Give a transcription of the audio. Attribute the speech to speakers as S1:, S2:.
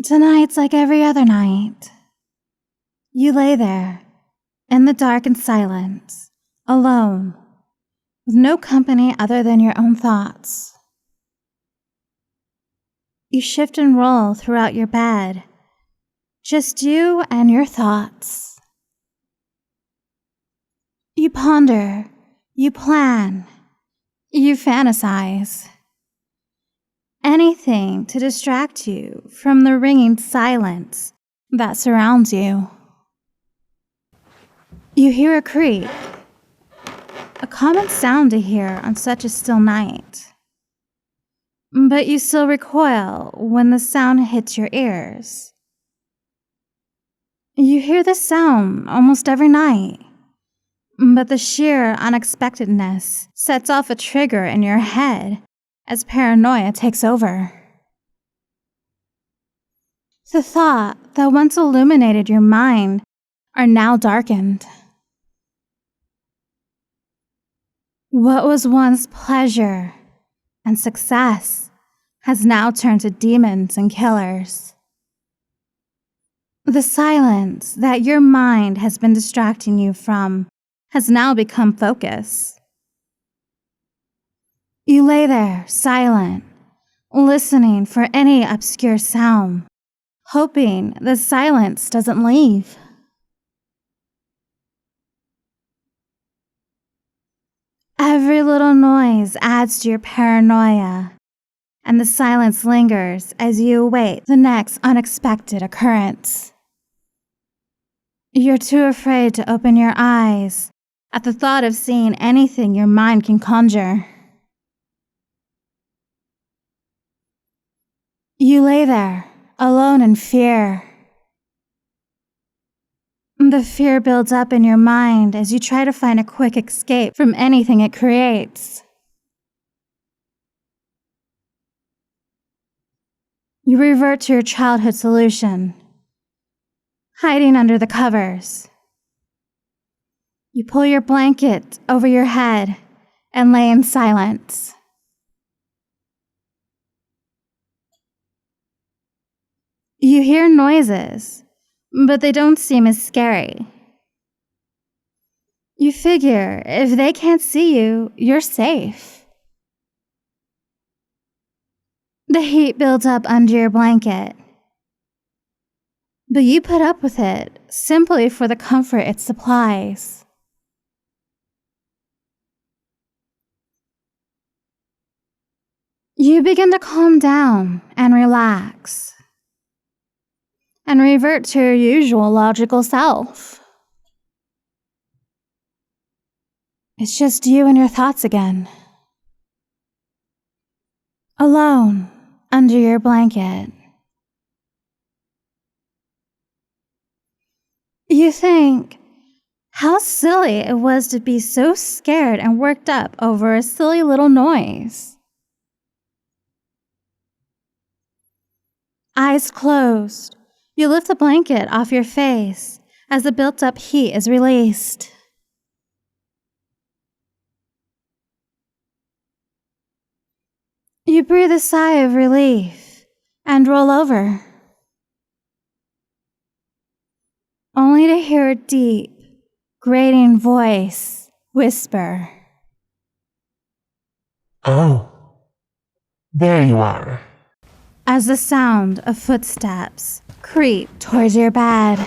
S1: Tonight's like every other night. You lay there, in the dark and silence, alone, with no company other than your own thoughts. You shift and roll throughout your bed, just you and your thoughts. You ponder, you plan, you fantasize. Anything to distract you from the ringing silence that surrounds you. You hear a creak, a common sound to hear on such a still night. But you still recoil when the sound hits your ears. You hear the sound almost every night, but the sheer unexpectedness sets off a trigger in your head as paranoia takes over. The thoughts that once illuminated your mind are now darkened. What was once pleasure and success has now turned to demons and killers. The silence that your mind has been distracting you from has now become focus. You lay there, silent, listening for any obscure sound, hoping the silence doesn't leave. Every little noise adds to your paranoia, and the silence lingers as you await the next unexpected occurrence. You're too afraid to open your eyes at the thought of seeing anything your mind can conjure. You lay there, alone in fear. The fear builds up in your mind as you try to find a quick escape from anything it creates. You revert to your childhood solution, hiding under the covers. You pull your blanket over your head and lay in silence. You hear noises, but they don't seem as scary. You figure if they can't see you, you're safe. The heat builds up under your blanket, but you put up with it simply for the comfort it supplies. You begin to calm down and relax, and revert to your usual logical self. It's just you and your thoughts again. Alone under your blanket. You think how silly it was to be so scared and worked up over a silly little noise. Eyes closed, you lift the blanket off your face as the built-up heat is released. You breathe a sigh of relief and roll over, only to hear a deep, grating voice whisper,
S2: "Oh, there you are,"
S1: as the sound of footsteps creep towards your bed.